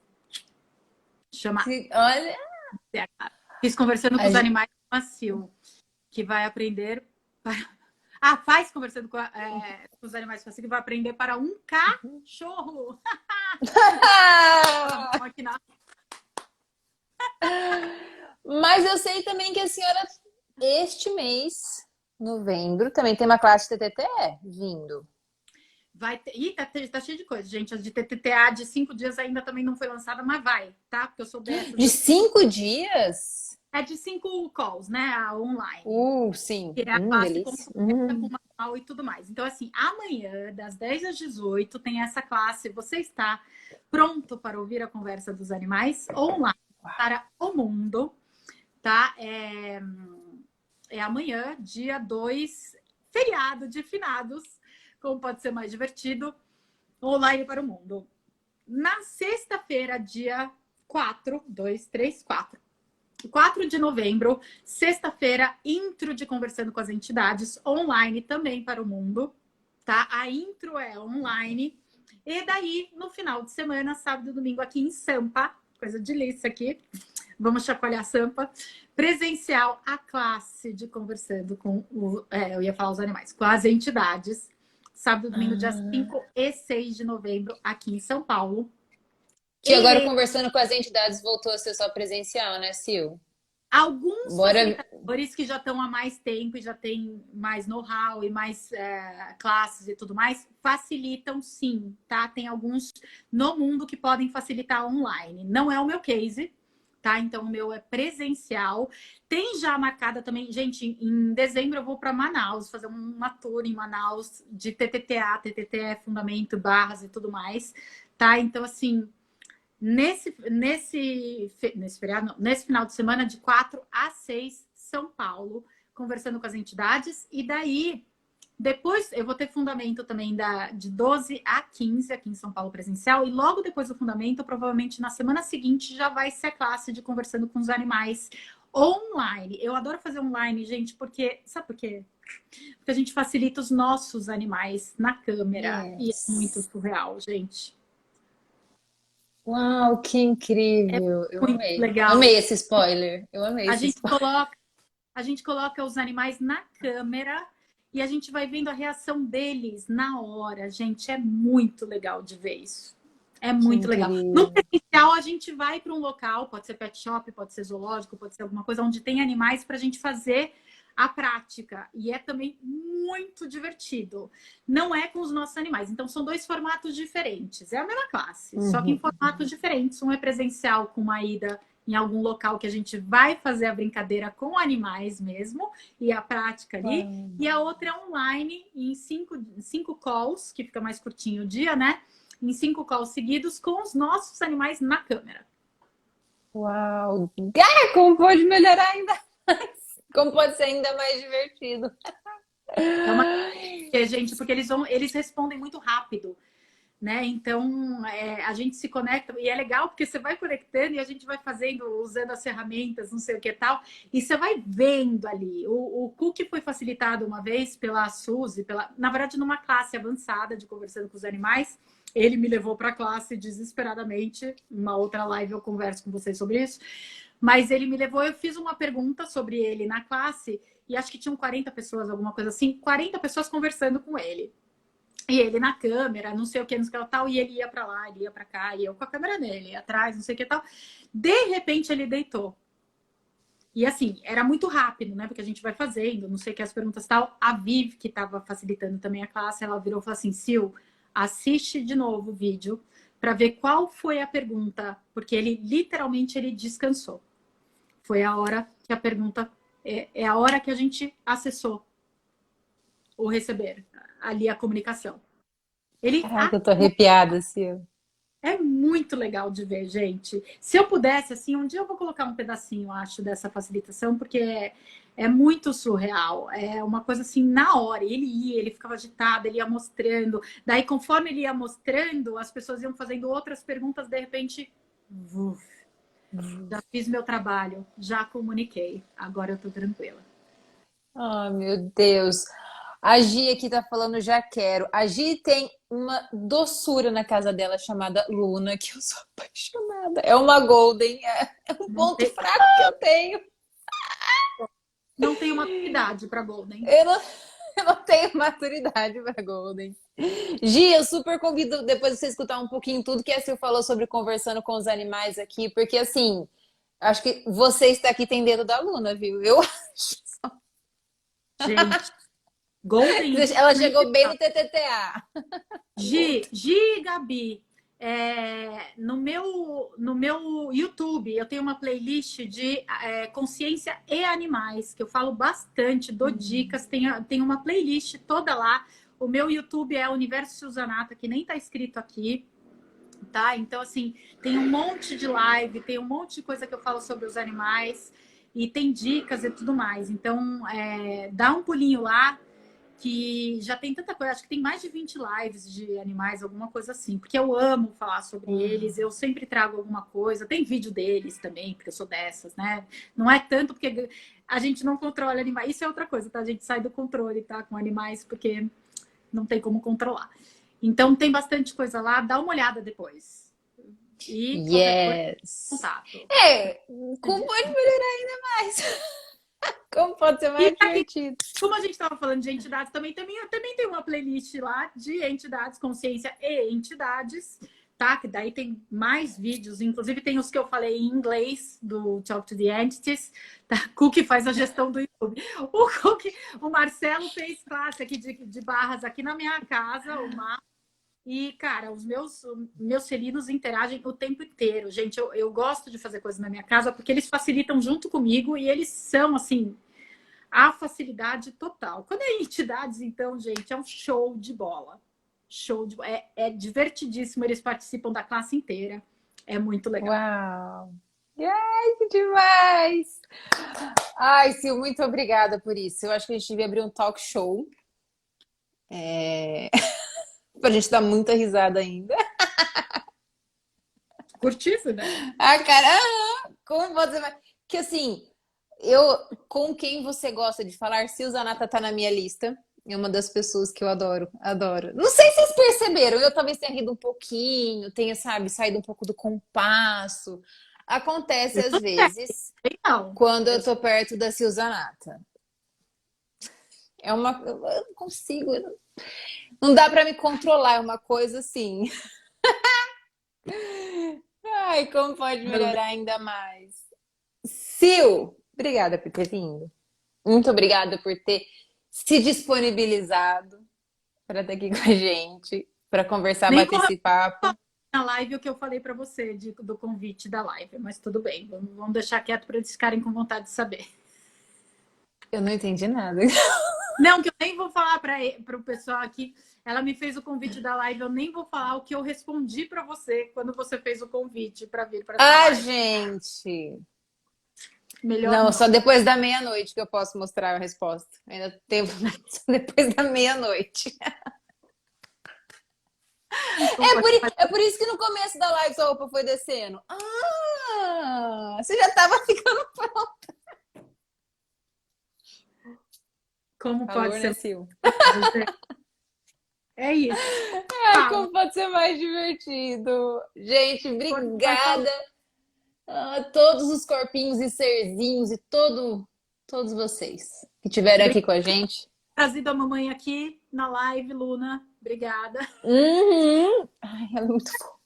Chama olha, Fiz conversando com a os gente- animais macio, que vai aprender para... Ah, faz conversando com os animais macio, que vai aprender para um cachorro. Aqui na... mas eu sei também que a senhora, este mês, novembro, também tem uma classe de TTE vindo. Vai ter... Ih, tá cheio de coisa, gente. As de TTTA de 5 dias ainda também não foi lançada, mas vai, tá? Porque eu sou dessas. De 5 dias? É de 5 calls, né? A online. Sim. Que é a classe Delícia. completa com manual e tudo mais. Então, assim, amanhã, das 10 às 18, tem essa classe. Você está pronto para ouvir a conversa dos animais online para o mundo, tá? É amanhã, dia 2, feriado de finados, como pode ser mais divertido, online para o mundo. Na sexta-feira, dia 4, 2, 3, 4 de novembro, sexta-feira, intro de Conversando com as Entidades, online também para o mundo, tá? A intro é online. E daí, no final de semana, sábado e domingo, aqui em Sampa, coisa de delícia aqui, vamos chacoalhar Sampa, presencial a classe de Conversando com eu ia falar os animais, com as entidades, sábado e domingo, dia 5 e 6 de novembro, aqui em São Paulo. Que agora conversando com as entidades voltou a ser só presencial, né, Sil? Alguns Bora. facilitadores que já estão há mais tempo e já têm mais know-how e mais classes e tudo mais, facilitam sim, tá? Tem alguns no mundo que podem facilitar online. Não é o meu case, tá? Então o meu é presencial. Tem já marcada também, gente, em dezembro eu vou para Manaus, fazer uma tour em Manaus de TTTA, TTT, Fundamento, Barras e tudo mais, tá? Então, assim, nesse feriado, não, nesse final de semana, de 4 a 6, São Paulo, conversando com as entidades. E daí, depois eu vou ter fundamento também de 12 a 15 aqui em São Paulo presencial. E logo depois do fundamento, provavelmente na semana seguinte, já vai ser a classe de conversando com os animais online. Eu adoro fazer online, gente, porque... Sabe por quê? Porque a gente facilita os nossos animais na câmera. E é muito surreal, gente. Uau, que É incrível! Eu muito amei. legal. Amei esse spoiler. Eu amei A esse gente spoiler. coloca, a gente coloca os animais na câmera e a gente vai vendo a reação deles na hora. Gente, é muito legal de ver isso. É Que muito legal. No incrível. presencial, a gente vai para um local, pode ser pet shop, pode ser zoológico, pode ser alguma coisa onde tem animais para a gente fazer a prática. E é também muito divertido. Não é com os nossos animais. Então, são dois formatos diferentes. É a mesma classe, só que em formatos diferentes. Um é presencial com uma ida em algum local que a gente vai fazer a brincadeira com animais mesmo e a prática ali. E a outra é online em cinco calls, que fica mais curtinho o dia, né? Em 5 calls seguidos com os nossos animais na câmera. Uau! Ah, como pode melhorar ainda mais? Como pode ser ainda mais divertido. É uma gente, porque eles respondem muito rápido, né? Então a gente se conecta e é legal porque você vai conectando e a gente vai fazendo, usando as ferramentas, não sei o que tal, e você vai vendo ali. O Cook foi facilitado uma vez pela Suzy, na verdade, numa classe avançada de conversando com os animais. Ele me levou para a classe desesperadamente. Uma outra live eu converso com vocês sobre isso. Mas ele me levou, eu fiz uma pergunta sobre ele na classe, e acho que tinham 40 pessoas, alguma coisa assim, 40 pessoas conversando com ele. E ele na câmera, não sei o que, não sei o que tal, e ele ia para lá, ele ia para cá, e eu com a câmera dele, atrás, não sei o que tal. De repente ele deitou. E assim, era muito rápido, né? Porque a gente vai fazendo, não sei o que, as perguntas tal. A Viv, que estava facilitando também a classe, ela virou e falou assim: Sil, assiste de novo o vídeo para ver qual foi a pergunta, porque ele literalmente ele descansou. Foi a hora que a pergunta é a hora que a gente acessou o receber ali a comunicação. Ele Caraca, eu tô arrepiada, Sil. é muito legal de ver, gente. Se eu pudesse, assim, um dia eu vou colocar um pedacinho, acho, dessa facilitação, porque é muito surreal. É uma coisa assim, na hora. Ele ficava agitado, ele ia mostrando. Daí, conforme ele ia mostrando, as pessoas iam fazendo outras perguntas, de repente, uf, já fiz meu trabalho, já comuniquei. Agora eu tô tranquila. Oh, meu Deus. A Gi aqui tá falando já quero. A Gi tem uma doçura na casa dela chamada Luna, que eu sou apaixonada. É uma Golden, é um Não ponto tem, fraco que eu tenho. não tem uma idade para Golden. Eu não, eu não tenho maturidade para Golden. Gi, eu super convido depois de você escutar um pouquinho tudo que a Sil falou sobre conversando com os animais aqui, porque assim, acho que você está aqui tem dedo da Luna, viu? Eu acho. Gente, Golden Ela nem chegou bem no TTTA. Gi e Gabi, no meu YouTube eu tenho uma playlist de consciência e animais, que eu falo bastante, dou dicas, tem uma playlist toda lá. O meu YouTube é Universo Suzanata, que nem tá escrito aqui, tá? Então, assim, tem um monte de live, tem um monte de coisa que eu falo sobre os animais, e tem dicas e tudo mais. Então, dá um pulinho lá, que já tem tanta coisa, acho que tem mais de 20 lives de animais, alguma coisa assim, porque eu amo falar sobre eles, eu sempre trago alguma coisa, tem vídeo deles também, porque eu sou dessas, né? Não é tanto porque a gente não controla animais, isso é outra coisa, tá? A gente sai do controle, tá? Com animais, porque não tem como controlar. Então tem bastante coisa lá, dá uma olhada depois. E qualquer coisa, Yes. contato. Como pode melhorar ainda mais? Como pode ser E mais aqui, divertido? como a gente estava falando de entidades, também tem uma playlist lá de entidades, consciência e entidades, tá? Que daí tem mais vídeos, inclusive tem os que eu falei em inglês, do Talk to the Entities, tá? Cook faz a gestão do YouTube. O Marcelo fez classe aqui de barras aqui na minha casa, o Mar. E, cara, os meus felinos interagem o tempo inteiro. Gente, eu gosto de fazer coisas na minha casa porque eles facilitam junto comigo e eles são, assim, a facilidade total. Quando é entidades, então, gente, é um show de bola. É divertidíssimo, eles participam da classe inteira. É muito legal. Uau! Ai, que demais! Ai, Sil, muito obrigada por isso. Eu acho que a gente devia abrir um talk show. Pra gente dar muita risada ainda. Curtíssimo, né? Ah, cara, como você vai. Que assim, eu com quem você gosta de falar, Sil Zanata tá na minha lista. É uma das pessoas que eu adoro, adoro. Não sei se vocês perceberam, eu talvez tenha rido um pouquinho, tenha, sabe, saído um pouco do compasso. Acontece Eu às tô vezes bem, não. quando eu tô perto da Sil Zanata. É uma. Eu não consigo. Não dá pra me controlar, é uma coisa assim. Ai, como pode melhorar ainda mais? Sil, obrigada por ter vindo. Muito obrigada por ter se disponibilizado para estar aqui com a gente, para conversar, Nem bater correu esse papo. na live o que eu falei para você do convite da live, mas tudo bem, vamos deixar quieto para eles ficarem com vontade de saber. Eu não entendi nada. Não, que eu nem vou falar para o pessoal aqui. Ela me fez o convite da live, eu nem vou falar o que eu respondi para você quando você fez o convite para vir para essa Ah, live. gente! Melhor Não, não. só depois da meia-noite que eu posso mostrar a resposta. Ainda tempo só depois da meia-noite. É por isso que no começo da live sua roupa foi descendo. Ah, você já tava ficando pronta. Como pode Calor, né, ser? Sil? É isso. Ai, Fala. como pode ser mais divertido. Gente, Vai falar. obrigada a todos os corpinhos e serzinhos e todos vocês que estiveram aqui com a gente. Trazido a mamãe aqui na live, Luna. Obrigada. Uhum. Ai, ela é muito fofa.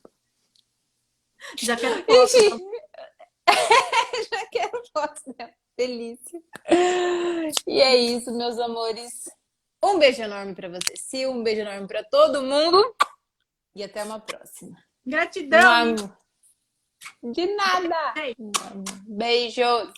Já quero foto. Gente, já quero foto dela. Delícia. E é isso, meus amores. Um beijo enorme para você, Sil. Um beijo enorme para todo mundo. E até uma próxima. Gratidão. De nada. Beijo. Beijos.